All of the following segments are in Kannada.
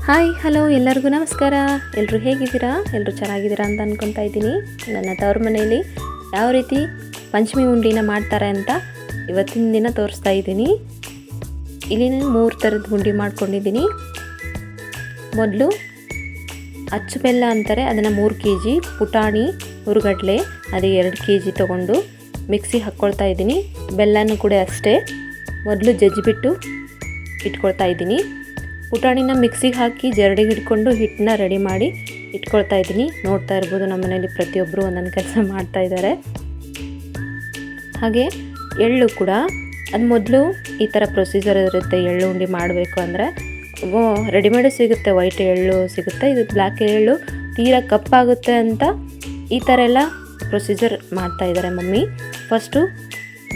ಹಾಯ್ ಹಲೋ ಎಲ್ಲರಿಗೂ ನಮಸ್ಕಾರ. ಎಲ್ಲರೂ ಹೇಗಿದ್ದೀರಾ? ಎಲ್ಲರೂ ಚೆನ್ನಾಗಿದ್ದೀರಾ ಅಂತ ಅಂದ್ಕೊತಾ ಇದ್ದೀನಿ. ನನ್ನ ತವ್ರ ಮನೆಯಲ್ಲಿ ಯಾವ ರೀತಿ ಪಂಚಮಿ ಉಂಡಿನ ಮಾಡ್ತಾರೆ ಅಂತ ಇವತ್ತಿನ ದಿನ ತೋರಿಸ್ತಾ ಇದ್ದೀನಿ. ಇಲ್ಲಿ ನಾನು 3 ಥರದ ಉಂಡಿ ಮಾಡ್ಕೊಂಡಿದ್ದೀನಿ. ಮೊದಲು ಅಚ್ಚು ಬೆಲ್ಲ ಅಂತಾರೆ, ಅದನ್ನು 3 kg, ಪುಟಾಣಿ ಹುರುಗಡ್ಲೆ ಅದು 2 kg ತೊಗೊಂಡು ಮಿಕ್ಸಿ ಹಾಕ್ಕೊಳ್ತಾ ಇದ್ದೀನಿ. ಬೆಲ್ಲನೂ ಕೂಡ ಅಷ್ಟೇ ಮೊದಲು ಜಜ್ಜಿಬಿಟ್ಟು ಇಟ್ಕೊಳ್ತಾ ಇದ್ದೀನಿ. ಪುಟಾಣಿನ ಮಿಕ್ಸಿಗೆ ಹಾಕಿ ಜರಡಿಗೆ ಹಿಡ್ಕೊಂಡು ಹಿಟ್ಟನ್ನ ರೆಡಿ ಮಾಡಿ ಇಟ್ಕೊಳ್ತಾ ಇದ್ದೀನಿ. ನೋಡ್ತಾ ಇರ್ಬೋದು, ನಮ್ಮ ಮನೇಲಿ ಪ್ರತಿಯೊಬ್ಬರು ಒಂದೊಂದು ಕೆಲಸ ಮಾಡ್ತಾ ಇದ್ದಾರೆ. ಹಾಗೆ ಎಳ್ಳು ಕೂಡ ಅದು ಮೊದಲು ಈ ಥರ ಪ್ರೊಸೀಜರ್ ಇರುತ್ತೆ. ಎಳ್ಳು ಉಂಡಿ ಮಾಡಬೇಕು ಅಂದರೆ ರೆಡಿಮೇಡು ಸಿಗುತ್ತೆ, ವೈಟ್ ಎಳ್ಳು ಸಿಗುತ್ತೆ. ಇದು ಬ್ಲ್ಯಾಕ್ ಎಳ್ಳು ತೀರಾ ಕಪ್ಪಾಗುತ್ತೆ ಅಂತ ಈ ಥರ ಎಲ್ಲ ಪ್ರೊಸೀಜರ್ ಮಾಡ್ತಾ ಇದ್ದಾರೆ ಮಮ್ಮಿ. ಫಸ್ಟು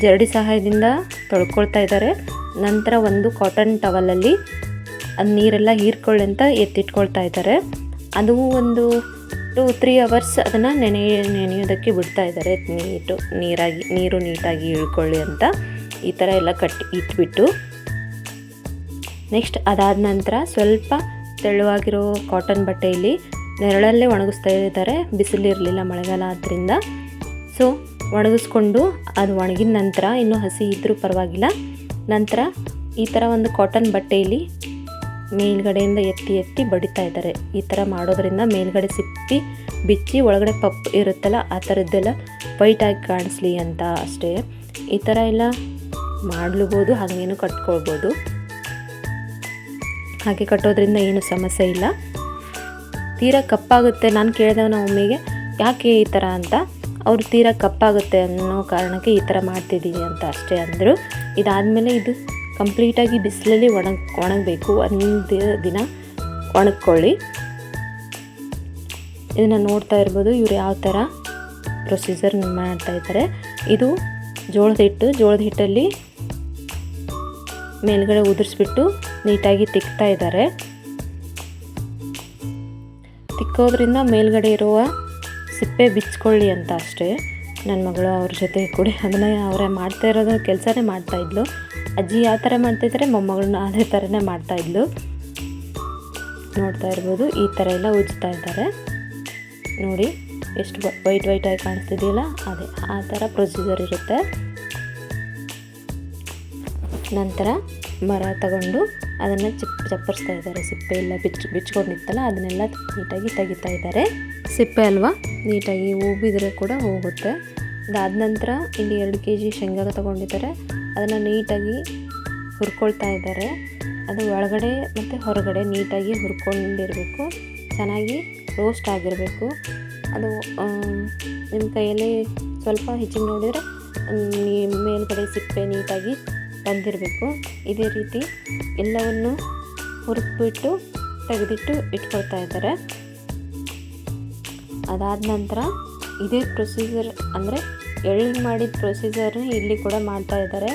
ಜರಡಿ ಸಹಾಯದಿಂದ ತೊಳ್ಕೊಳ್ತಾ ಇದ್ದಾರೆ. ನಂತರ ಒಂದು ಕಾಟನ್ ಟವಲಲ್ಲಿ ಅದು ನೀರೆಲ್ಲ ಹೀರ್ಕೊಳ್ಳಿ ಅಂತ ಎತ್ತಿಟ್ಕೊಳ್ತಾ ಇದ್ದಾರೆ. ಅದು ಒಂದು 2-3 ಅವರ್ಸ್ ಅದನ್ನು ನೆನೆಯೋದಕ್ಕೆ ಬಿಡ್ತಾ ಇದ್ದಾರೆ. ನೀರು ನೀಟಾಗಿ ಇಳ್ಕೊಳ್ಳಿ ಅಂತ ಈ ಥರ ಎಲ್ಲ ಇಟ್ಬಿಟ್ಟು ನೆಕ್ಸ್ಟ್ ಅದಾದ ನಂತರ ಸ್ವಲ್ಪ ತೆಳುವಾಗಿರೋ ಕಾಟನ್ ಬಟ್ಟೆಯಲ್ಲಿ ನೆರಳಲ್ಲೇ ಒಣಗಿಸ್ತಾ ಇದ್ದಾರೆ. ಬಿಸಿಲಿರಲಿಲ್ಲ, ಮಳೆಗಾಲ ಆದ್ದರಿಂದ. ಸೊ ಒಣಗಿಸ್ಕೊಂಡು ಅದು ಒಣಗಿದ ನಂತರ ಇನ್ನೂ ಹಸಿ ಇದ್ದರೂ ಪರವಾಗಿಲ್ಲ. ನಂತರ ಈ ಥರ ಒಂದು ಕಾಟನ್ ಬಟ್ಟೆಯಲ್ಲಿ ಮೇಲ್ಗಡೆಯಿಂದ ಎತ್ತಿ ಬಡಿತಾ ಇದ್ದಾರೆ. ಈ ಥರ ಮಾಡೋದ್ರಿಂದ ಮೇಲ್ಗಡೆ ಸಿಪ್ಪಿ ಬಿಚ್ಚಿ ಒಳಗಡೆ ಪಪ್ ಇರುತ್ತಲ್ಲ ಆ ಥರದ್ದೆಲ್ಲ ವೈಟಾಗಿ ಕಾಣಿಸ್ಲಿ ಅಂತ ಅಷ್ಟೇ. ಈ ಥರ ಎಲ್ಲ ಮಾಡ್ಲೂಬೋದು, ಹಾಗೇನು ಕಟ್ಕೊಳ್ಬೋದು. ಹಾಗೆ ಕಟ್ಟೋದ್ರಿಂದ ಏನು ಸಮಸ್ಯೆ ಇಲ್ಲ. ತೀರಾ ಕಪ್ಪಾಗುತ್ತೆ. ನಾನು ಕೇಳಿದೆ ನಮ್ಮ ಮಮ್ಮಿಗೆ ಯಾಕೆ ಈ ಥರ ಅಂತ. ಅವರು ತೀರಾ ಕಪ್ಪಾಗುತ್ತೆ ಅನ್ನೋ ಕಾರಣಕ್ಕೆ ಈ ಥರ ಮಾಡ್ತಿದ್ದೀವಿ ಅಂತ ಅಷ್ಟೇ ಅಂದರು. ಇದಾದಮೇಲೆ ಇದು ಕಂಪ್ಲೀಟಾಗಿ ಬಿಸಿಲಲ್ಲಿ ಒಣಗಬೇಕು. 1 ದಿನ ಒಣಗ್ಕೊಳ್ಳಿ. ಇದನ್ನು ನೋಡ್ತಾ ಇರ್ಬೋದು ಇವ್ರು ಯಾವ ಥರ ಪ್ರೊಸೀಜರ್ ಮಾಡ್ತಾ ಇದ್ದಾರೆ. ಇದು ಜೋಳದ ಹಿಟ್ಟಲ್ಲಿ ಮೇಲ್ಗಡೆ ಉದುರಿಸ್ಬಿಟ್ಟು ನೀಟಾಗಿ ತಿಕ್ತಾ ಇದ್ದಾರೆ. ತಿಕ್ಕೋದ್ರಿಂದ ಮೇಲ್ಗಡೆ ಇರುವ ಸಿಪ್ಪೆ ಬಿಚ್ಕೊಳ್ಳಿ ಅಂತ ಅಷ್ಟೇ. ನನ್ನ ಮಗಳು ಅವ್ರ ಜೊತೆ ಕೂಡಿ ಅದನ್ನು ಅವರೇ ಮಾಡ್ತಾ ಇರೋದು ಕೆಲಸನೇ ಮಾಡ್ತಾಯಿದ್ಲು. ಅಜ್ಜಿ ಯಾವ ಥರ ಮಾಡ್ತಾಯಿದ್ದಾರೆ, ಮೊಮ್ಮಗಳನ್ನ ಅದೇ ಥರನೇ ಮಾಡ್ತಾಯಿದ್ಲು. ನೋಡ್ತಾ ಇರ್ಬೋದು ಈ ಥರ ಎಲ್ಲ ಉಜ್ತಾ ಇದ್ದಾರೆ. ನೋಡಿ ಎಷ್ಟು ವೈಟಾಗಿ ಕಾಣಿಸ್ತಿದೆಯಲ್ಲ, ಅದೇ ಆ ಥರ ಪ್ರೊಸೀಜರ್ ಇರುತ್ತೆ. ನಂತರ ಮರ ತಗೊಂಡು ಅದನ್ನು ಚಪ್ಪರಿಸ್ತಾ ಇದ್ದಾರೆ. ಸಿಪ್ಪೆ ಎಲ್ಲ ಬಿಚ್ಕೊಂಡಿತ್ತಲ್ಲ ಅದನ್ನೆಲ್ಲ ನೀಟಾಗಿ ತೆಗಿತಾ ಇದ್ದಾರೆ. ಸಿಪ್ಪೆ ಅಲ್ವಾ, ನೀಟಾಗಿ ಉಬ್ಬಿದ್ರೆ ಕೂಡ ಹೋಗುತ್ತೆ. ಅದಾದ ನಂತರ ಇಲ್ಲಿ 2 kg ಶೇಂಗಾ ತೊಗೊಂಡಿದ್ದಾರೆ. ಅದನ್ನು ನೀಟಾಗಿ ಹುರ್ಕೊಳ್ತಾ ಇದ್ದಾರೆ. ಅದು ಒಳಗಡೆ ಮತ್ತು ಹೊರಗಡೆ ನೀಟಾಗಿ ಹುರ್ಕೊಂಡಿರಬೇಕು. ಚೆನ್ನಾಗಿ ರೋಸ್ಟ್ ಆಗಿರಬೇಕು. ಅದು ನಿಮ್ಮ ಕೈಯಲ್ಲಿ ಸ್ವಲ್ಪ ಹೆಚ್ಚಿಗೆ ನೋಡಿದರೆ ಮೇಲ್ಗಡೆ ಸಿಪ್ಪೆ ನೀಟಾಗಿ ಬಂದಿರಬೇಕು. ಇದೇ ರೀತಿ ಎಲ್ಲವನ್ನು ಹುರಿದ್ಬಿಟ್ಟು ತೆಗೆದಿಟ್ಟು ಇಟ್ಕೊಳ್ತಾ ಇದ್ದಾರೆ. ಅದಾದ ನಂತರ ಇದೇ ಪ್ರೊಸೀಜರ್ ಅಂದರೆ ಎಳ್ಳಿಗೆ ಮಾಡಿದ ಪ್ರೊಸೀಜರ್ನ ಇಲ್ಲಿ ಕೂಡ ಮಾಡ್ತಾ ಇದ್ದಾರೆ.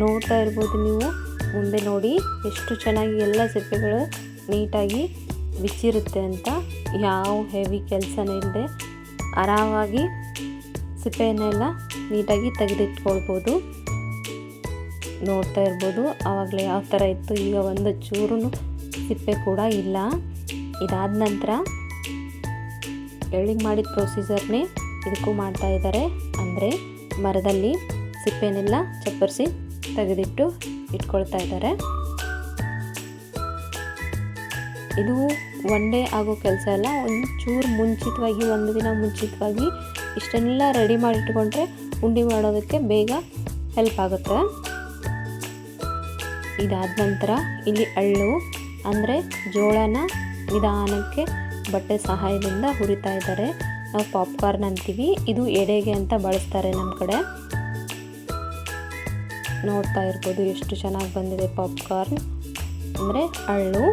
ನೋಡ್ತಾ ಇರ್ಬೋದು ನೀವು ಮುಂದೆ ನೋಡಿ ಎಷ್ಟು ಚೆನ್ನಾಗಿ ಎಲ್ಲ ಸಿಪ್ಪೆಗಳು ನೀಟಾಗಿ ಬಿಚ್ಚಿರುತ್ತೆ ಅಂತ. ಯಾವ ಹೆವಿ ಕೆಲಸನೇ ಇಲ್ಲದೆ ಆರಾಮಾಗಿ ಸಿಪ್ಪೆಯನ್ನೆಲ್ಲ ನೀಟಾಗಿ ತೆಗೆದಿಟ್ಕೊಳ್ಬೋದು. ನೋಡ್ತಾ ಇರ್ಬೋದು ಆವಾಗಲೇ ಯಾವ ಥರ ಇತ್ತು, ಈಗ ಒಂದು ಚೂರು ಸಿಪ್ಪೆ ಕೂಡ ಇಲ್ಲ. ಇದಾದ ನಂತರ ಎಳ್ಳಿಗೆ ಮಾಡಿದ ಪ್ರೊಸೀಜರ್ನೇ ಇದಕ್ಕೂ ಮಾಡ್ತಾ ಇದ್ದಾರೆ. ಅಂದರೆ ಮರದಲ್ಲಿ ಸಿಪ್ಪೆನೆಲ್ಲ ಚಪ್ಪರಿಸಿ ತೆಗೆದಿಟ್ಟು ಇಟ್ಕೊಳ್ತಾ ಇದ್ದಾರೆ. ಇದು ಒನ್ ಡೇ ಆಗೋ ಕೆಲಸ ಅಲ್ಲ. ಒಂದು ಚೂರು ಮುಂಚಿತವಾಗಿ, 1 ದಿನ ಮುಂಚಿತವಾಗಿ ಇಷ್ಟನ್ನೆಲ್ಲ ರೆಡಿ ಮಾಡಿಟ್ಕೊಂಡ್ರೆ ಉಂಡಿ ಮಾಡೋದಕ್ಕೆ ಬೇಗ ಹೆಲ್ಪ್ ಆಗುತ್ತೆ. ಇದಾದ ನಂತರ ಇಲ್ಲಿ ಎಳ್ಳು ಅಂದರೆ ಜೋಳನ ನಿಧಾನಕ್ಕೆ ಬಟ್ಟೆ ಸಹಾಯದಿಂದ ಹುರಿತಾ ಇದ್ದಾರೆ. ನಾವು ಪಾಪ್ಕಾರ್ನ್ ಅಂತೀವಿ, ಇದು ಎಡೆಗೆ ಅಂತ ಬಳಸ್ತಾರೆ ನಮ್ಮ ಕಡೆ. ನೋಡ್ತಾ ಇರ್ಬೋದು ಎಷ್ಟು ಚೆನ್ನಾಗಿ ಬಂದಿದೆ ಪಾಪ್ಕಾರ್ನ್ ಅಂದರೆ ಎಳ್ಳು.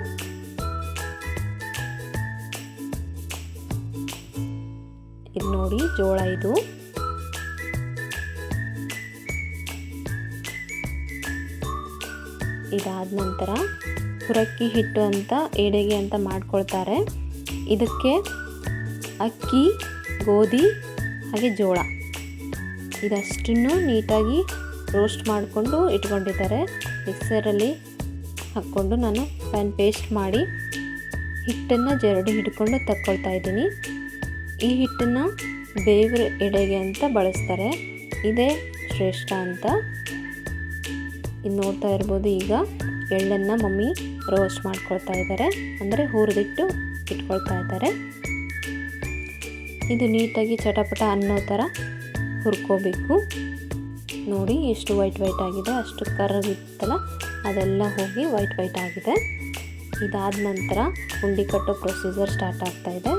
ಇದು ನೋಡಿ ಜೋಳ. ಇದು ಇದಾದ ನಂತರ ಹುರಕ್ಕಿ ಹಿಟ್ಟು ಅಂತ ಎಡೆಗೆ ಅಂತ ಮಾಡ್ಕೊಳ್ತಾರೆ. ಇದಕ್ಕೆ ಅಕ್ಕಿ, ಗೋಧಿ ಹಾಗೆ ಜೋಳ ಇದಷ್ಟನ್ನು ನೀಟಾಗಿ ರೋಸ್ಟ್ ಮಾಡಿಕೊಂಡು ಇಟ್ಕೊಂಡಿದ್ದಾರೆ. ಮಿಕ್ಸರಲ್ಲಿ ಹಾಕ್ಕೊಂಡು ನಾನು ಪೇಸ್ಟ್ ಮಾಡಿ ಹಿಟ್ಟನ್ನು ಜರಡಿ ಹಿಡ್ಕೊಂಡು ತಕ್ಕೊಳ್ತಾ ಇದ್ದೀನಿ. ಈ ಹಿಟ್ಟನ್ನು ಬೇವ್ರ ಎಡೆಗೆ ಅಂತ ಬಳಸ್ತಾರೆ, ಇದೇ ಶ್ರೇಷ್ಠ ಅಂತ. ಇದು ನೋಡ್ತಾ ಇರ್ಬೋದು, ಈಗ ಎಳ್ಳನ್ನು ಮಮ್ಮಿ ರೋಸ್ಟ್ ಮಾಡ್ಕೊಳ್ತಾ ಇದ್ದಾರೆ, ಅಂದರೆ ಹುರಿದಿಟ್ಟು ಇಟ್ಕೊಳ್ತಾ ಇದ್ದಾರೆ. ಇದು ನೀಟಾಗಿ ಚಟಪಟ ಅನ್ನೋ ಥರ ಹುರ್ಕೋಬೇಕು. ನೋಡಿ ಎಷ್ಟು ವೈಟ್ ಆಗಿದೆ, ಅಷ್ಟು ಕರ್ರಗಿತ್ತಲ್ಲ ಅದೆಲ್ಲ ಹೋಗಿ ವೈಟ್ ಆಗಿದೆ. ಇದಾದ ನಂತರ ಉಂಡೆ ಕಟ್ಟೋ ಪ್ರೊಸೀಜರ್ ಸ್ಟಾರ್ಟ್ ಆಗ್ತಾ ಇದೆ.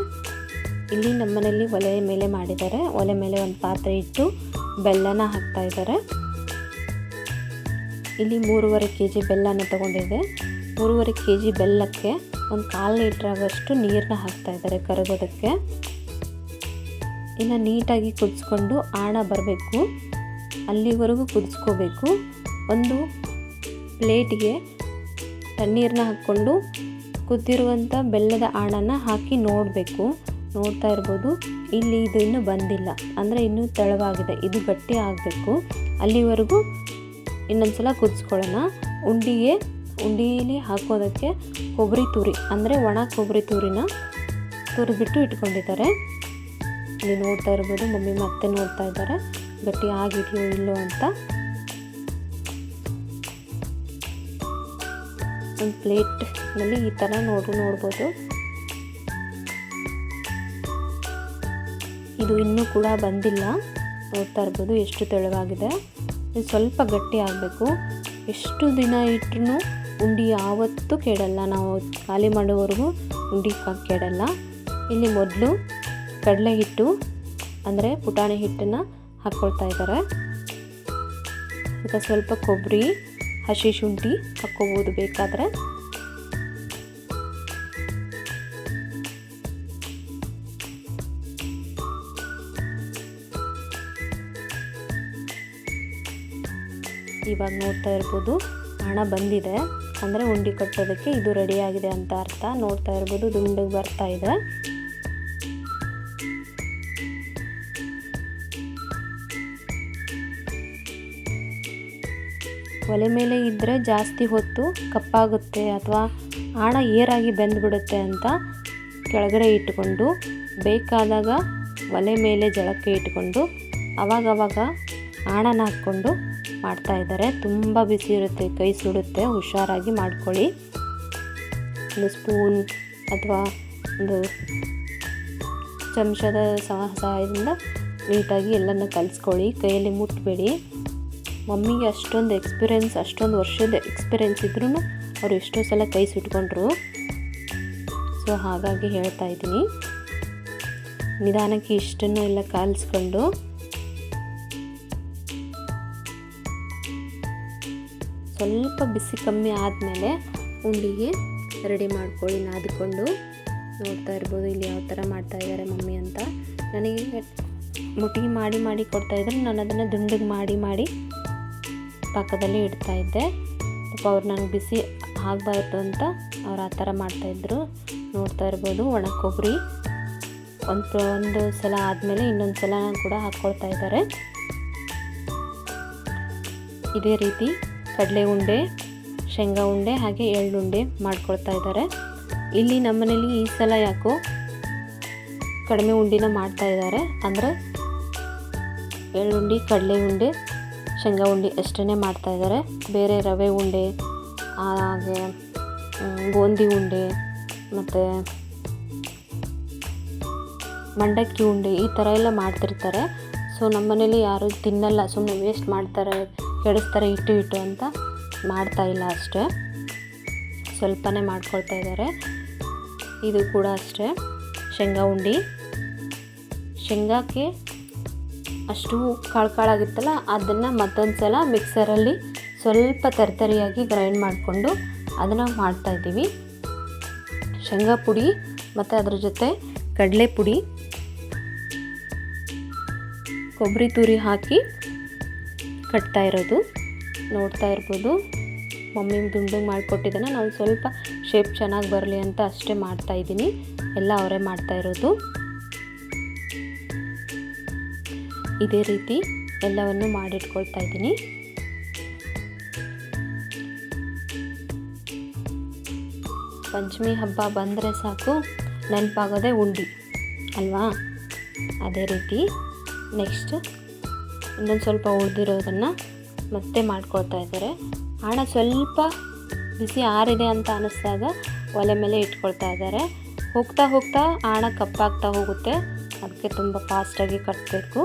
ಇಲ್ಲಿ ನಮ್ಮನೇಲಿ ಒಲೆ ಮೇಲೆ ಮಾಡಿದ್ದಾರೆ. ಒಲೆ ಮೇಲೆ ಒಂದು ಪಾತ್ರೆ ಇಟ್ಟು ಬೆಲ್ಲನ ಹಾಕ್ತಾ ಇದ್ದಾರೆ. ಇಲ್ಲಿ 3.5 kg ಬೆಲ್ಲನ ತೊಗೊಂಡಿದೆ. 3.5 kg ಬೆಲ್ಲಕ್ಕೆ ಒಂದು 1/4 ಲೀಟ್ರ್ ಆಗೋಷ್ಟು ನೀರನ್ನ ಹಾಕ್ತಾ ಇದ್ದಾರೆ ಕರಗೋದಕ್ಕೆ. ಇನ್ನು ನೀಟಾಗಿ ಕುದಿಸ್ಕೊಂಡು ಆಣ ಬರಬೇಕು, ಅಲ್ಲಿವರೆಗೂ ಕುದಿಸ್ಕೋಬೇಕು. ಒಂದು ಪ್ಲೇಟ್ಗೆ ತಣ್ಣೀರನ್ನ ಹಾಕ್ಕೊಂಡು ಕುದ್ದಿರುವಂಥ ಬೆಲ್ಲದ ಆಣನ ಹಾಕಿ ನೋಡಬೇಕು. ನೋಡ್ತಾ ಇರ್ಬೋದು, ಇಲ್ಲಿ ಇದು ಇನ್ನೂ ಬಂದಿಲ್ಲ, ಅಂದರೆ ಇನ್ನೂ ತೆಳುವಾಗಿದೆ, ಇದು ಗಟ್ಟಿ ಆಗಬೇಕು. ಅಲ್ಲಿವರೆಗೂ ಇನ್ನೊಂದು ಸಲ ಕುದಿಸ್ಕೊಳ್ಳೋಣ. ಉಂಡೀಲಿ ಹಾಕೋದಕ್ಕೆ ಕೊಬ್ಬರಿ ತುರಿ, ಅಂದರೆ ಒಣ ಕೊಬ್ಬರಿ ತುರಿನ ತುರಿಬಿಟ್ಟು ಇಟ್ಕೊಂಡಿದ್ದಾರೆ. ಇಲ್ಲಿ ನೋಡ್ತಾ ಇರ್ಬೋದು, ಮಮ್ಮಿ ಮತ್ತೆ ನೋಡ್ತಾ ಇದ್ದಾರೆ ಗಟ್ಟಿ ಆಗಿದೆಯೋ ಇಲ್ಲೋ ಅಂತ. ಒಂದು ಪ್ಲೇಟ್ನಲ್ಲಿ ಈ ಥರ ನೋಡ್ಬೋದು. ಇದು ಇನ್ನೂ ಕೂಡ ಬಂದಿಲ್ಲ. ನೋಡ್ತಾ ಇರ್ಬೋದು ಎಷ್ಟು ತೆಳುವಾಗಿದೆ. ಇದು ಸ್ವಲ್ಪ ಗಟ್ಟಿ ಆಗಬೇಕು. ಎಷ್ಟು ದಿನ ಇಟ್ಟರೂ ಉಂಡೆ ಯಾವತ್ತೂ ಕೆಡಲ್ಲ, ನಾವು ಖಾಲಿ ಮಾಡೋವರೆಗೂ ಉಂಡೆ ಕೆಡಲ್ಲ. ಇಲ್ಲಿ ಮೊದಲು ಕಡಲೆ ಹಿಟ್ಟು, ಅಂದರೆ ಪುಟಾಣಿ ಹಿಟ್ಟನ್ನು ಹಾಕ್ಕೊಳ್ತಾ ಇದ್ದಾರೆ. ಅದಕ್ಕೆ ಸ್ವಲ್ಪ ಕೊಬ್ಬರಿ, ಹಸಿ ಶುಂಠಿ ಹಾಕ್ಕೋಬೋದು ಬೇಕಾದರೆ. ಇವಾಗ ನೋಡ್ತಾ ಇರ್ಬೋದು ಹಣ ಬಂದಿದೆ, ಅಂದರೆ ಉಂಡೆ ಕಟ್ಟೋದಕ್ಕೆ ಇದು ರೆಡಿಯಾಗಿದೆ ಅಂತ ಅರ್ಥ. ನೋಡ್ತಾ ಇರ್ಬೋದು ದುಂಡಿಗೆ ಬರ್ತಾ ಇದೆ. ಒಲೆ ಮೇಲೆ ಇದ್ದರೆ ಜಾಸ್ತಿ ಹೊತ್ತು ಕಪ್ಪಾಗುತ್ತೆ ಅಥವಾ ಆಣ ಏರಾಗಿ ಬೆಂದುಬಿಡುತ್ತೆ ಅಂತ ಕೆಳಗಡೆ ಇಟ್ಟುಕೊಂಡು, ಬೇಕಾದಾಗ ಒಲೆ ಮೇಲೆ ಜಳಕ್ಕೆ ಇಟ್ಕೊಂಡು ಅವಾಗವಾಗ ಆಣನ ಹಾಕ್ಕೊಂಡು ಮಾಡ್ತಾ ಇದ್ದಾರೆ. ತುಂಬ ಬಿಸಿ ಇರುತ್ತೆ, ಕೈ ಸುಡುತ್ತೆ, ಹುಷಾರಾಗಿ ಮಾಡ್ಕೊಳ್ಳಿ. ಒಂದು ಸ್ಪೂನ್ ಅಥವಾ ಒಂದು ಚಮಚದ ಸಹಾಯದಿಂದ ನೀಟಾಗಿ ಎಲ್ಲನೂ ಕಲಿಸ್ಕೊಳ್ಳಿ, ಕೈಯಲ್ಲಿ ಮುಟ್ಟಬೇಡಿ. ಮಮ್ಮಿಗೆ ಅಷ್ಟೊಂದು ವರ್ಷದ ಎಕ್ಸ್ಪೀರಿಯೆನ್ಸ್ ಇದ್ರೂ ಅವರು ಎಷ್ಟೋ ಸಲ ಕೈ ಸುಟ್ಕೊಂಡ್ರು. ಸೊ ಹಾಗಾಗಿ ಹೇಳ್ತಾ ಇದ್ದೀನಿ, ನಿಧಾನಕ್ಕೆ ಇಷ್ಟನ್ನು ಎಲ್ಲ ಕಲಿಸ್ಕೊಂಡು ಸ್ವಲ್ಪ ಬಿಸಿ ಕಮ್ಮಿ ಆದಮೇಲೆ ಉಂಡೆಗೆ ರೆಡಿ ಮಾಡ್ಕೊಳ್ಳಿ ನಾದಿಕೊಂಡು. ನೋಡ್ತಾ ಇರ್ಬೋದು ಇಲ್ಲಿ ಯಾವ ಥರ ಮಾಡ್ತಾ ಇದ್ದಾರೆ ಮಮ್ಮಿ ಅಂತ. ನನಗೆ ಮುಟ್ಟಿಗೆ ಮಾಡಿ ಕೊಡ್ತಾಯಿದ್ರು, ನಾನು ಅದನ್ನು ದುಂಡಿಗೆ ಮಾಡಿ ಪಕ್ಕದಲ್ಲಿ ಇಡ್ತಾಯಿದ್ದೆ. ಪಾಪ ಅವ್ರು ನನಗೆ ಬಿಸಿ ಆಗಬಾರ್ದು ಅಂತ ಅವ್ರು ಆ ಥರ ಮಾಡ್ತಾಯಿದ್ರು. ನೋಡ್ತಾ ಇರ್ಬೋದು ಒಣ ಕೊಬ್ಬರಿ ಒಂದು ಸಲ ಆದಮೇಲೆ ಇನ್ನೊಂದು ಸಲ ಕೂಡ ಹಾಕ್ಕೊಳ್ತಾ ಇದ್ದಾರೆ. ಇದೇ ರೀತಿ ಕಡಲೆ ಉಂಡೆ, ಶೇಂಗಾ ಉಂಡೆ ಹಾಗೆ ಎಳ್ಳುಂಡೆ ಮಾಡ್ಕೊಳ್ತಾ ಇದ್ದಾರೆ. ಇಲ್ಲಿ ನಮ್ಮನೇಲಿ ಈ ಸಲ ಯಾಕೋ ಕಡಿಮೆ ಉಂಡಿನ ಮಾಡ್ತಾ ಇದ್ದಾರೆ, ಅಂದರೆ ಎಳ್ಳುಂಡೆ, ಕಡಲೆ ಉಂಡೆ, ಶೇಂಗಾ ಉಂಡೆ ಅಷ್ಟೇ ಮಾಡ್ತಾ ಇದ್ದಾರೆ. ಬೇರೆ ರವೆ ಉಂಡೆ, ಹಾಗೆ ಗೋಂದಿ ಉಂಡೆ ಮತ್ತು ಮಂಡಕ್ಕಿ ಉಂಡೆ ಈ ಥರ ಎಲ್ಲ ಮಾಡ್ತಿರ್ತಾರೆ. ಸೊ ನಮ್ಮನೇಲಿ ಯಾರು ತಿನ್ನಲ್ಲ, ಸುಮ್ಮನೆ ವೇಸ್ಟ್ ಮಾಡ್ತಾರೆ, ಕೆಡಿಸ್ತಾರೆ ಇಟ್ಟು ಅಂತ ಮಾಡ್ತಾ ಇಲ್ಲ ಅಷ್ಟೇ, ಸ್ವಲ್ಪನೇ ಮಾಡ್ಕೊಳ್ತಾ ಇದ್ದಾರೆ. ಇದು ಕೂಡ ಅಷ್ಟೇ ಶೇಂಗಾ ಉಂಡೆ. ಶೇಂಗಾಕ್ಕೆ ಅಷ್ಟು ಕಾಳಾಗಿತ್ತಲ್ಲ, ಅದನ್ನು ಮತ್ತೊಂದು ಸಲ ಮಿಕ್ಸರಲ್ಲಿ ಸ್ವಲ್ಪ ತರಿಯಾಗಿ ಗ್ರೈಂಡ್ ಮಾಡಿಕೊಂಡು ಅದನ್ನು ಮಾಡ್ತಾಯಿದ್ದೀವಿ. ಶೇಂಗಾ ಪುಡಿ ಮತ್ತು ಅದ್ರ ಜೊತೆ ಕಡಲೆ ಪುಡಿ, ಕೊಬ್ಬರಿ ತುರಿ ಹಾಕಿ ಕಟ್ತಾ ಇರೋದು. ನೋಡ್ತಾ ಇರ್ಬೋದು ಮಮ್ಮಿ ದುಂಡಿಗೆ ಮಾಡಿಕೊಟ್ಟಿದ್ದಾನೆ. ನಾವು ಸ್ವಲ್ಪ ಶೇಪ್ ಚೆನ್ನಾಗಿ ಬರಲಿ ಅಂತ ಅಷ್ಟೇ ಮಾಡ್ತಾಯಿದ್ದೀನಿ, ಎಲ್ಲ ಅವರೇ ಮಾಡ್ತಾ ಇರೋದು. ಇದೇ ರೀತಿ ಎಲ್ಲವನ್ನು ಮಾಡಿಟ್ಕೊಳ್ತಾ ಇದ್ದೀನಿ. ಪಂಚಮಿ ಹಬ್ಬ ಬಂದರೆ ಸಾಕು ನೆನಪಾಗೋದೇ ಉಂಡಿ ಅಲ್ವಾ. ಅದೇ ರೀತಿ ನೆಕ್ಸ್ಟ್ ಇನ್ನೊಂದು ಸ್ವಲ್ಪ ಉಳಿದಿರೋದನ್ನು ಮತ್ತೆ ಮಾಡ್ಕೊಳ್ತಾ ಇದ್ದಾರೆ. ಆಣ ಸ್ವಲ್ಪ ಬಿಸಿ ಆರಿದೆ ಅಂತ ಅನ್ನಿಸ್ದಾಗ ಒಲೆ ಮೇಲೆ ಇಟ್ಕೊಳ್ತಾ ಇದ್ದಾರೆ. ಹೋಗ್ತಾ ಹೋಗ್ತಾ ಆಣ ಕಪ್ಪಾಗ್ತಾ ಹೋಗುತ್ತೆ, ಅದಕ್ಕೆ ತುಂಬ ಫಾಸ್ಟಾಗಿ ಕಟ್ಟಬೇಕು.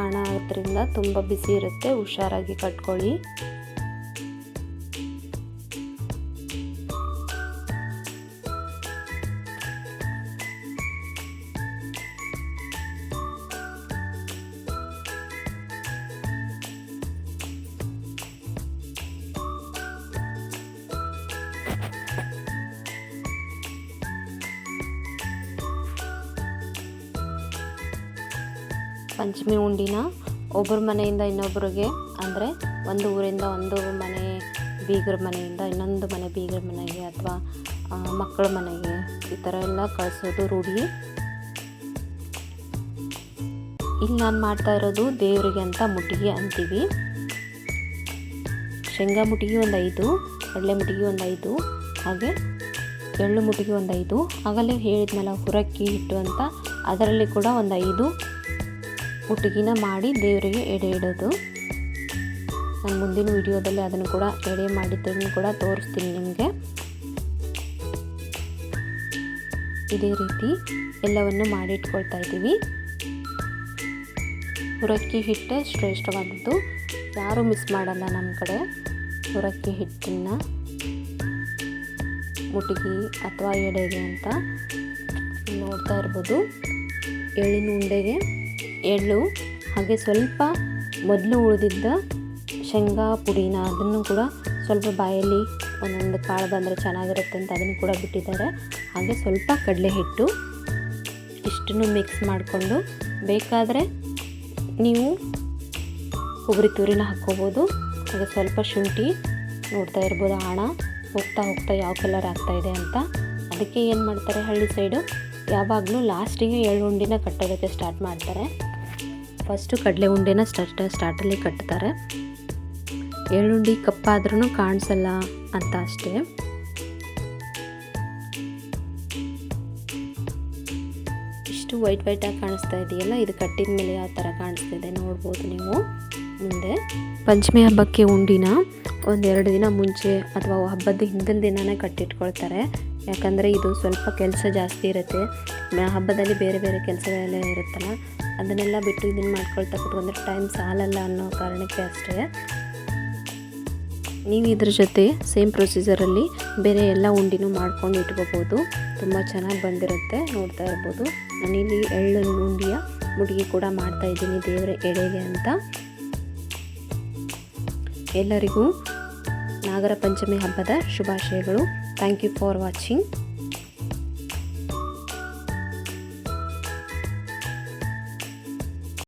ಆಣ ಆಗೋದ್ರಿಂದ ತುಂಬ ಬಿಸಿ ಇರುತ್ತೆ, ಹುಷಾರಾಗಿ ಕಟ್ಕೊಳ್ಳಿ. ಪಂಚಮಿ ಉಂಡಿನ ಒಬ್ಬರ ಮನೆಯಿಂದ ಇನ್ನೊಬ್ಬರಿಗೆ, ಅಂದರೆ ಒಂದು ಊರಿಂದ ಒಂದು ಮನೆ ಬೀಗರ ಮನೆಯಿಂದ ಇನ್ನೊಂದು ಮನೆ ಬೀಗರ ಮನೆಗೆ ಅಥವಾ ಮಕ್ಕಳ ಮನೆಗೆ ಈ ಥರ ಎಲ್ಲ ಕಳಿಸೋದು ರೂಢಿ. ಇಲ್ಲಿ ನಾನು ಮಾಡ್ತಾ ಇರೋದು ದೇವರಿಗೆ ಅಂತ ಮುಟ್ಟಿಗೆ ಅಂತೀವಿ. ಶೇಂಗಾ ಮುಟ್ಟಿಗೆ ಒಂದು 5, ಕಡಲೆ ಮುಟ್ಟಿಗೆ ಒಂದು 5, ಹಾಗೆ ಎಳ್ಳು ಮುಟ್ಟಿಗೆ ಒಂದು 5, ಆಗಲೇ ಹೇಳಿದ್ನಲ್ಲ ಹುರಕ್ಕಿ ಹಿಟ್ಟು ಅಂತ, ಅದರಲ್ಲಿ ಕೂಡ ಒಂದು 5 ಮುಟ್ಟಿಗೆನ ಮಾಡಿ ದೇವರಿಗೆ ಎಡೆ ಇಡೋದು. ನಾನು ಮುಂದಿನ ವಿಡಿಯೋದಲ್ಲಿ ಅದನ್ನು ಕೂಡ ಎಡೆ ಮಾಡಿದ್ದನ್ನು ಕೂಡ ತೋರಿಸ್ತೀನಿ ನಿಮಗೆ. ಇದೇ ರೀತಿ ಎಲ್ಲವನ್ನು ಮಾಡಿಟ್ಕೊಳ್ತಾ ಇದ್ದೀವಿ. ಹುರಕ್ಕಿ ಹಿಟ್ಟೆ ಶ್ರೇಷ್ಠವಾದದ್ದು, ಯಾರೂ ಮಿಸ್ ಮಾಡಲ್ಲ ನಮ್ಮ ಕಡೆ ಹುರಕ್ಕಿ ಹಿಟ್ಟನ್ನು ಮುಟ್ಟಿಗೆ ಅಥವಾ ಎಡೆಗೆ ಅಂತ. ನೋಡ್ತಾ ಇರ್ಬೋದು ಎಳ್ಳಿನ ಉಂಡೆಗೆ ಎಳ್ಳು, ಹಾಗೆ ಸ್ವಲ್ಪ ಮೊದಲು ಉಳಿದಿದ್ದ ಶೇಂಗಾ ಪುಡಿನ ಅದನ್ನು ಕೂಡ ಸ್ವಲ್ಪ ಬಾಯಲ್ಲಿ ಒಂದೊಂದು ಕಾಳು ಬಂದರೆ ಚೆನ್ನಾಗಿರುತ್ತೆ ಅಂತ ಅದನ್ನು ಕೂಡ ಬಿಟ್ಟಿದ್ದಾರೆ. ಹಾಗೆ ಸ್ವಲ್ಪ ಕಡಲೆ ಹಿಟ್ಟು, ಇಷ್ಟನ್ನು ಮಿಕ್ಸ್ ಮಾಡಿಕೊಂಡು ಬೇಕಾದರೆ ನೀವು ಕೊಬ್ಬರಿ ತುರಿನ ಹಾಕ್ಕೋಬೋದು. ಹಾಗೆ ಸ್ವಲ್ಪ ಶುಂಠಿ, ನೋಡ್ತಾ ಇರ್ಬೋದು ಆಣ ಹೋಗ್ತಾ ಹೋಗ್ತಾ ಯಾವ ಕಲರ್ ಆಗ್ತಾಯಿದೆ ಅಂತ. ಅದಕ್ಕೆ ಏನು ಮಾಡ್ತಾರೆ ಹಳ್ಳಿ ಸೈಡು ಯಾವಾಗಲೂ ಲಾಸ್ಟಿಗೆ ಎಳ್ಳು ಉಂಡಿನ ಕಟ್ಟೋದಕ್ಕೆ ಸ್ಟಾರ್ಟ್ ಮಾಡ್ತಾರೆ. ಫಸ್ಟು ಕಡಲೆ ಉಂಡೆನ ಸ್ಟಾರ್ಟಲ್ಲಿ ಕಟ್ತಾರೆ. ಎಳ್ಳುಂಡಿ ಕಪ್ಪಾದ್ರೂ ಕಾಣಿಸಲ್ಲ ಅಂತ ಅಷ್ಟೇ. ಇಷ್ಟು ವೈಟಾಗಿ ಕಾಣಿಸ್ತಾ ಇದೆಯಲ್ಲ, ಇದು ಕಟ್ಟಿದ ಮೇಲೆ ಯಾವ ಥರ ಕಾಣಿಸ್ತಿದೆ ನೋಡ್ಬೋದು ನೀವು. ಮುಂದೆ ಪಂಚಮಿ ಹಬ್ಬಕ್ಕೆ ಉಂಡಿನ ಒಂದು 2 ದಿನ ಮುಂಚೆ ಅಥವಾ ಹಬ್ಬದ ಹಿಂದಿನ ದಿನವೇ ಕಟ್ಟಿಟ್ಕೊಳ್ತಾರೆ. ಯಾಕಂದರೆ ಇದು ಸ್ವಲ್ಪ ಕೆಲಸ ಜಾಸ್ತಿ ಇರುತ್ತೆ, ಹಬ್ಬದಲ್ಲಿ ಬೇರೆ ಬೇರೆ ಕೆಲಸಗಳೆಲ್ಲ ಇರುತ್ತಲ್ಲ, ಅದನ್ನೆಲ್ಲ ಬಿಟ್ಟು ಇದನ್ನು ಮಾಡ್ಕೊಳ್ತಾ ಕೂತ್ಕೊಂಡ್ರೆ ಟೈಮ್ ಸಾಲಲ್ಲ ಅನ್ನೋ ಕಾರಣಕ್ಕೆ ಅಷ್ಟೇ. ನೀವು ಇದ್ರ ಜೊತೆ ಸೇಮ್ ಪ್ರೊಸೀಜರಲ್ಲಿ ಬೇರೆ ಎಲ್ಲ ಉಂಡಿನೂ ಮಾಡ್ಕೊಂಡು ಇಟ್ಕೋಬೋದು, ತುಂಬ ಚೆನ್ನಾಗಿ ಬಂದಿರುತ್ತೆ. ನೋಡ್ತಾ ಇರ್ಬೋದು ನಾನಿಲ್ಲಿ ಎಳ್ಳು ಉಂಡಿಯ ಮುಡಿಗೆ ಕೂಡ ಮಾಡ್ತಾಯಿದ್ದೀನಿ ದೇವರ ಎಡೆಗೆ ಅಂತ. ಎಲ್ಲರಿಗೂ ನಾಗರ ಪಂಚಮಿ ಹಬ್ಬದ ಶುಭಾಶಯಗಳು. Thank you for watching.